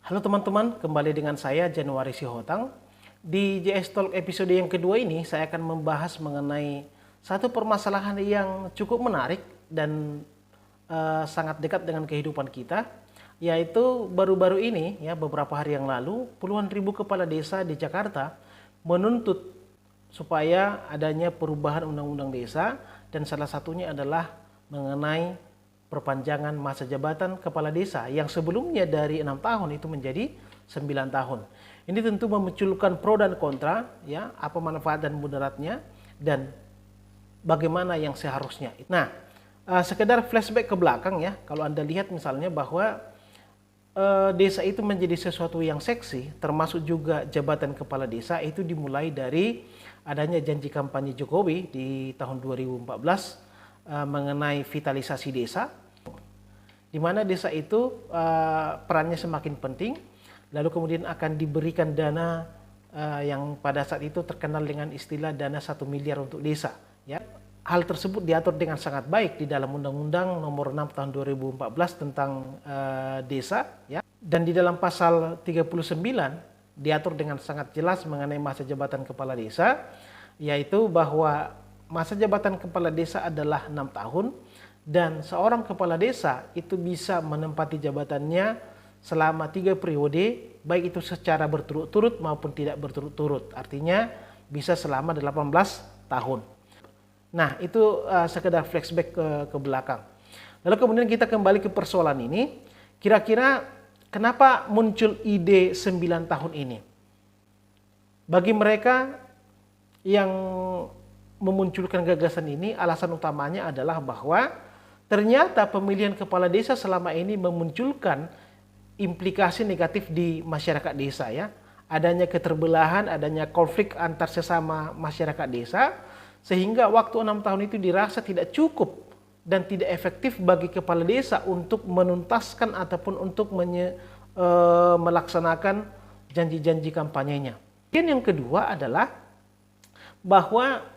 Halo teman-teman, kembali dengan saya Januari Sihotang. Di JS Talk episode yang kedua ini saya akan membahas mengenai satu permasalahan yang cukup menarik dan sangat dekat dengan kehidupan kita, yaitu baru-baru ini ya beberapa hari yang lalu puluhan ribu kepala desa di Jakarta menuntut supaya adanya perubahan undang-undang desa, dan salah satunya adalah mengenai perpanjangan masa jabatan kepala desa yang sebelumnya dari 6 tahun itu menjadi 9 tahun. Ini tentu memunculkan pro dan kontra, ya, apa manfaat dan mudaratnya dan bagaimana yang seharusnya. Nah, sekedar flashback ke belakang ya, kalau Anda lihat misalnya bahwa desa itu menjadi sesuatu yang seksi, termasuk juga jabatan kepala desa itu dimulai dari adanya janji kampanye Jokowi di tahun 2014 mengenai vitalisasi desa, di mana desa itu perannya semakin penting, lalu kemudian akan diberikan dana yang pada saat itu terkenal dengan istilah dana 1 miliar untuk desa. Ya. Hal tersebut diatur dengan sangat baik di dalam Undang-Undang Nomor 6 Tahun 2014 tentang desa, ya. Dan di dalam pasal 39 diatur dengan sangat jelas mengenai masa jabatan kepala desa, yaitu bahwa masa jabatan kepala desa adalah 6 tahun dan seorang kepala desa itu bisa menempati jabatannya selama 3 periode, baik itu secara berturut-turut maupun tidak berturut-turut. Artinya bisa selama 18 tahun. Nah, itu sekedar flashback ke belakang. Lalu kemudian kita kembali ke persoalan ini. Kira-kira kenapa muncul ide 9 tahun ini? Bagi mereka yang memunculkan gagasan ini, alasan utamanya adalah bahwa ternyata pemilihan kepala desa selama ini memunculkan implikasi negatif di masyarakat desa, ya. Adanya keterbelahan, adanya konflik antar sesama masyarakat desa, sehingga waktu 6 tahun itu dirasa tidak cukup dan tidak efektif bagi kepala desa untuk menuntaskan ataupun untuk melaksanakan janji-janji kampanyenya. Dan yang kedua adalah bahwa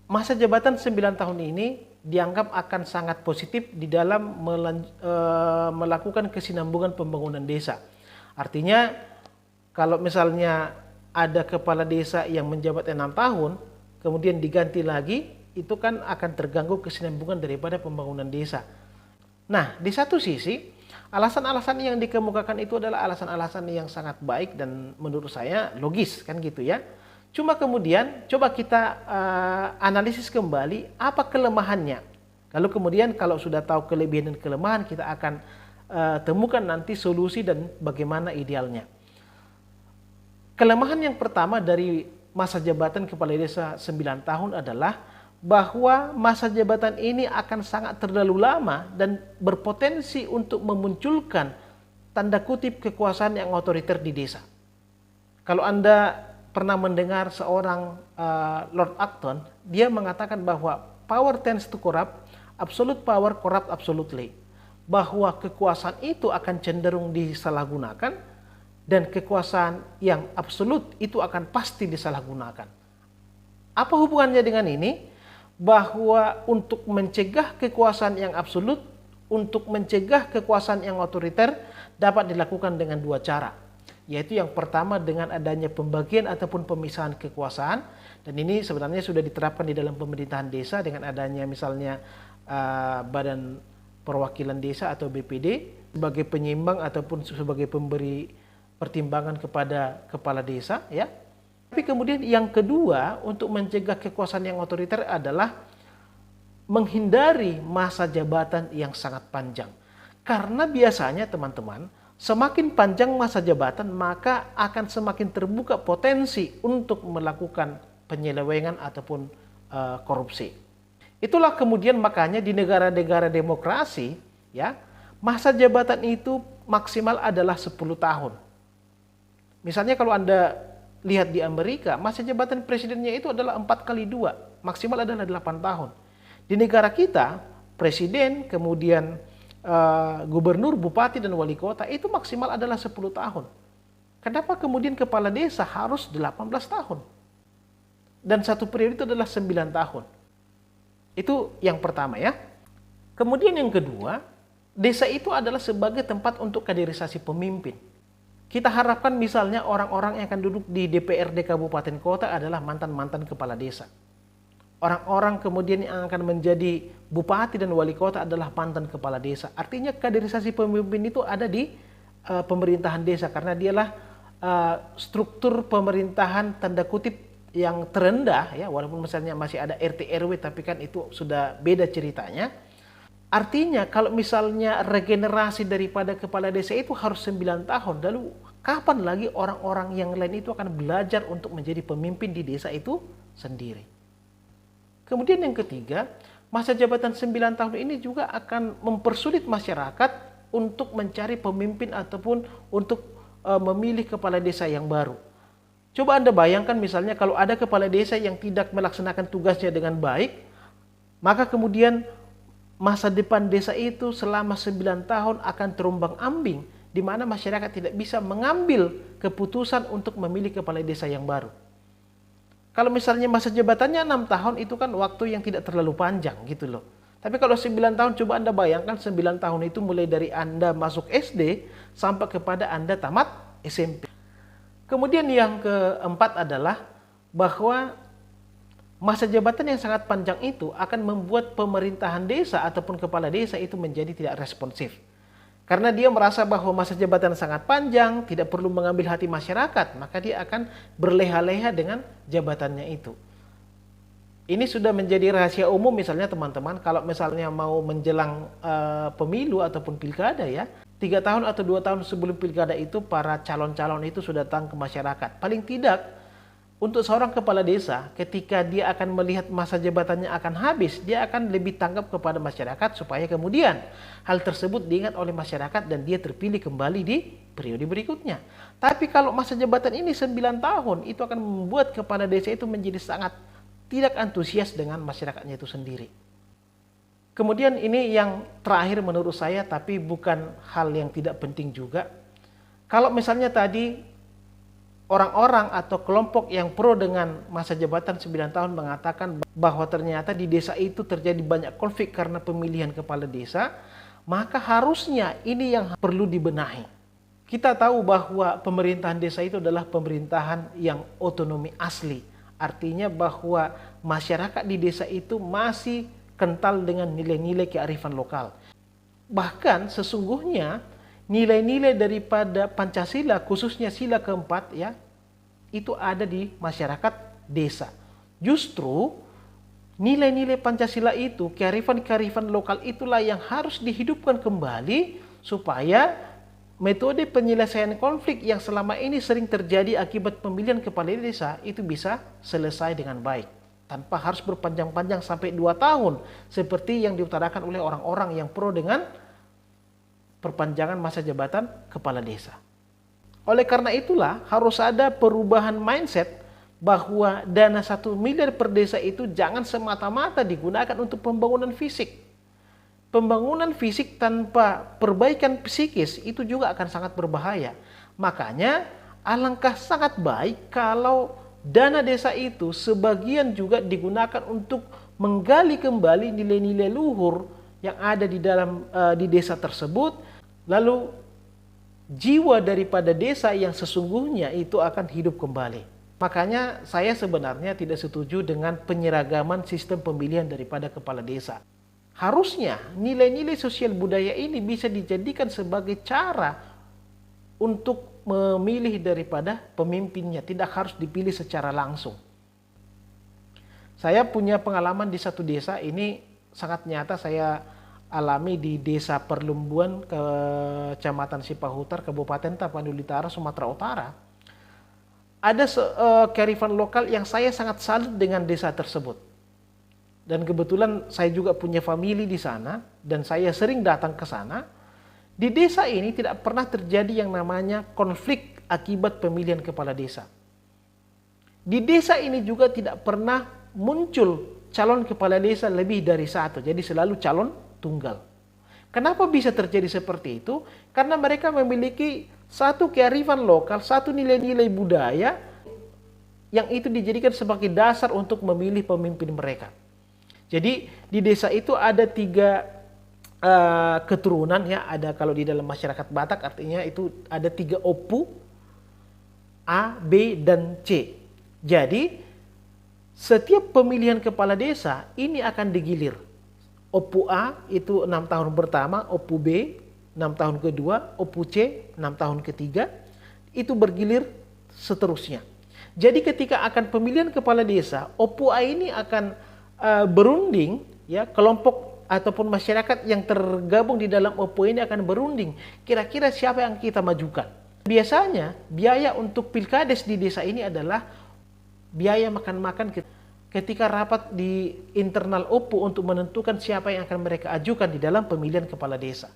masa jabatan 9 tahun ini dianggap akan sangat positif di dalam melakukan kesinambungan pembangunan desa. Artinya kalau misalnya ada kepala desa yang menjabat 6 tahun, kemudian diganti lagi, itu kan akan terganggu kesinambungan daripada pembangunan desa. Nah, di satu sisi, alasan-alasan yang dikemukakan itu adalah alasan-alasan yang sangat baik dan menurut saya logis, kan gitu ya. Cuma kemudian coba kita analisis kembali apa kelemahannya. Lalu kemudian kalau sudah tahu kelebihan dan kelemahan, kita akan temukan nanti solusi dan bagaimana idealnya. Kelemahan yang pertama dari masa jabatan kepala desa 9 tahun adalah bahwa masa jabatan ini akan sangat terlalu lama dan berpotensi untuk memunculkan tanda kutip kekuasaan yang otoriter di desa. Kalau Anda pernah mendengar seorang Lord Acton, dia mengatakan bahwa power tends to corrupt, absolute power corrupt absolutely. Bahwa kekuasaan itu akan cenderung disalahgunakan dan kekuasaan yang absolut itu akan pasti disalahgunakan. Apa hubungannya dengan ini? Bahwa untuk mencegah kekuasaan yang absolut, untuk mencegah kekuasaan yang otoriter dapat dilakukan dengan 2 cara. Yaitu yang pertama dengan adanya pembagian ataupun pemisahan kekuasaan, dan ini sebenarnya sudah diterapkan di dalam pemerintahan desa dengan adanya misalnya Badan Perwakilan Desa atau BPD sebagai penyeimbang ataupun sebagai pemberi pertimbangan kepada kepala desa, ya. Tapi kemudian yang kedua untuk mencegah kekuasaan yang otoriter adalah menghindari masa jabatan yang sangat panjang. Karena biasanya teman-teman, semakin panjang masa jabatan, maka akan semakin terbuka potensi untuk melakukan penyelewengan ataupun korupsi. Itulah kemudian makanya di negara-negara demokrasi, ya, masa jabatan itu maksimal adalah 10 tahun. Misalnya kalau Anda lihat di Amerika, masa jabatan presidennya itu adalah 4x2, maksimal adalah 8 tahun. Di negara kita, presiden, kemudian gubernur, bupati, dan wali kota itu maksimal adalah 10 tahun. Kenapa kemudian kepala desa harus 18 tahun? Dan satu periode itu adalah 9 tahun. Itu yang pertama, ya. Kemudian yang kedua, Desa itu adalah sebagai tempat untuk kaderisasi pemimpin. Kita harapkan misalnya orang-orang yang akan duduk di DPRD kabupaten kota adalah mantan-mantan kepala desa. Orang-orang kemudian yang akan menjadi bupati dan wali kota adalah mantan kepala desa. Artinya kaderisasi pemimpin itu ada di pemerintahan desa, karena dialah struktur pemerintahan tanda kutip yang terendah, ya, walaupun misalnya masih ada RT RW, tapi kan itu sudah beda ceritanya. Artinya kalau misalnya regenerasi daripada kepala desa itu harus 9 tahun, lalu kapan lagi orang-orang yang lain itu akan belajar untuk menjadi pemimpin di desa itu sendiri? Kemudian yang ketiga, masa jabatan 9 tahun ini juga akan mempersulit masyarakat untuk mencari pemimpin ataupun untuk memilih kepala desa yang baru. Coba Anda bayangkan misalnya kalau ada kepala desa yang tidak melaksanakan tugasnya dengan baik, maka kemudian masa depan desa itu selama 9 tahun akan terombang-ambing, di mana masyarakat tidak bisa mengambil keputusan untuk memilih kepala desa yang baru. Kalau misalnya masa jabatannya 6 tahun, itu kan waktu yang tidak terlalu panjang gitu loh. Tapi kalau 9 tahun, coba Anda bayangkan 9 tahun itu mulai dari Anda masuk SD sampai kepada Anda tamat SMP. Kemudian yang keempat adalah bahwa masa jabatan yang sangat panjang itu akan membuat pemerintahan desa ataupun kepala desa itu menjadi tidak responsif. Karena dia merasa bahwa masa jabatan sangat panjang, tidak perlu mengambil hati masyarakat, maka dia akan berleha-leha dengan jabatannya itu. Ini sudah menjadi rahasia umum misalnya teman-teman, kalau misalnya mau menjelang pemilu ataupun pilkada ya, 3 tahun atau 2 tahun sebelum pilkada itu para calon-calon itu sudah datang ke masyarakat. Paling tidak untuk seorang kepala desa, ketika dia akan melihat masa jabatannya akan habis, dia akan lebih tanggap kepada masyarakat supaya kemudian hal tersebut diingat oleh masyarakat dan dia terpilih kembali di periode berikutnya. Tapi kalau masa jabatan ini 9 tahun, itu akan membuat kepala desa itu menjadi sangat tidak antusias dengan masyarakatnya itu sendiri. Kemudian ini yang terakhir menurut saya, tapi bukan hal yang tidak penting juga. Kalau misalnya tadi orang-orang atau kelompok yang pro dengan masa jabatan 9 tahun mengatakan bahwa ternyata di desa itu terjadi banyak konflik karena pemilihan kepala desa, maka harusnya ini yang perlu dibenahi. Kita tahu bahwa pemerintahan desa itu adalah pemerintahan yang otonomi asli. Artinya bahwa masyarakat di desa itu masih kental dengan nilai-nilai kearifan lokal. Bahkan sesungguhnya nilai-nilai daripada Pancasila, khususnya sila keempat ya, itu ada di masyarakat desa. Justru nilai-nilai Pancasila itu, kearifan-kearifan lokal itulah yang harus dihidupkan kembali supaya metode penyelesaian konflik yang selama ini sering terjadi akibat pemilihan kepala desa itu bisa selesai dengan baik, tanpa harus berpanjang-panjang sampai 2 tahun seperti yang diutarakan oleh orang-orang yang pro dengan perpanjangan masa jabatan kepala desa. Oleh karena itulah harus ada perubahan mindset bahwa dana 1 miliar per desa itu jangan semata-mata digunakan untuk pembangunan fisik. Pembangunan fisik tanpa perbaikan psikis itu juga akan sangat berbahaya. Makanya alangkah sangat baik kalau dana desa itu sebagian juga digunakan untuk menggali kembali nilai-nilai luhur yang ada di desa tersebut, lalu jiwa daripada desa yang sesungguhnya itu akan hidup kembali. Makanya saya sebenarnya tidak setuju dengan penyeragaman sistem pemilihan daripada kepala desa. Harusnya nilai-nilai sosial budaya ini bisa dijadikan sebagai cara untuk memilih daripada pemimpinnya, tidak harus dipilih secara langsung. Saya punya pengalaman di satu desa, ini sangat nyata saya alami di Desa Perlumbuan, Kecamatan Sipahutar, Kabupaten Tapanuli Utara, Sumatera Utara. Ada kearifan lokal yang saya sangat salut dengan desa tersebut. Dan kebetulan saya juga punya famili di sana dan saya sering datang ke sana. Di desa ini tidak pernah terjadi yang namanya konflik akibat pemilihan kepala desa. Di desa ini juga tidak pernah muncul calon kepala desa lebih dari 1, jadi selalu calon tunggal. Kenapa bisa terjadi seperti itu? Karena mereka memiliki satu kearifan lokal, satu nilai-nilai budaya yang itu dijadikan sebagai dasar untuk memilih pemimpin mereka. Jadi di desa itu ada 3 keturunan ya, ada kalau di dalam masyarakat Batak artinya itu ada 3 opu, A, B, dan C. Jadi setiap pemilihan kepala desa ini akan digilir. Opu A itu 6 tahun pertama, Opu B 6 tahun kedua, Opu C 6 tahun ketiga, itu bergilir seterusnya. Jadi ketika akan pemilihan kepala desa, Opu A ini akan berunding, ya, kelompok ataupun masyarakat yang tergabung di dalam Opu ini akan berunding. Kira-kira siapa yang kita majukan? Biasanya biaya untuk pilkades di desa ini adalah biaya makan-makan ketika rapat di internal Opu untuk menentukan siapa yang akan mereka ajukan di dalam pemilihan kepala desa.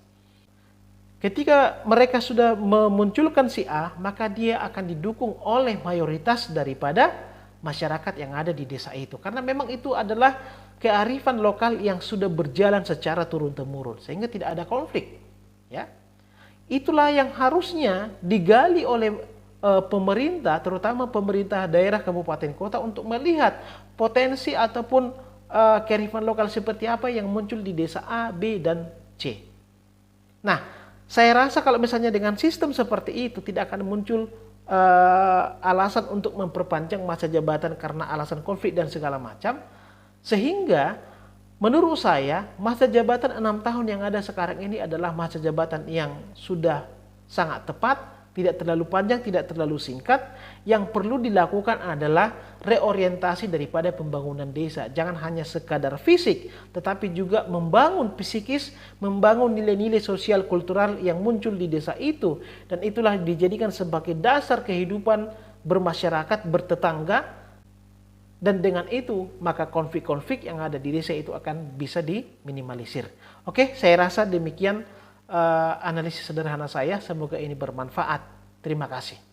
Ketika mereka sudah memunculkan si A, maka dia akan didukung oleh mayoritas daripada masyarakat yang ada di desa itu. Karena memang itu adalah kearifan lokal yang sudah berjalan secara turun-temurun, sehingga tidak ada konflik. Ya, itulah yang harusnya digali oleh pemerintah, terutama pemerintah daerah kabupaten kota untuk melihat potensi ataupun kearifan lokal seperti apa yang muncul di desa A, B, dan C. Nah, saya rasa kalau misalnya dengan sistem seperti itu tidak akan muncul alasan untuk memperpanjang masa jabatan karena alasan konflik dan segala macam. Sehingga menurut saya masa jabatan 6 tahun yang ada sekarang ini adalah masa jabatan yang sudah sangat tepat, tidak terlalu panjang, tidak terlalu singkat. Yang perlu dilakukan adalah reorientasi daripada pembangunan desa. Jangan hanya sekadar fisik, tetapi juga membangun psikis, membangun nilai-nilai sosial kultural yang muncul di desa itu. Dan itulah dijadikan sebagai dasar kehidupan bermasyarakat, bertetangga. Dan dengan itu, maka konflik-konflik yang ada di desa itu akan bisa diminimalisir. Oke, saya rasa demikian analisis sederhana saya. Semoga ini bermanfaat. Terima kasih.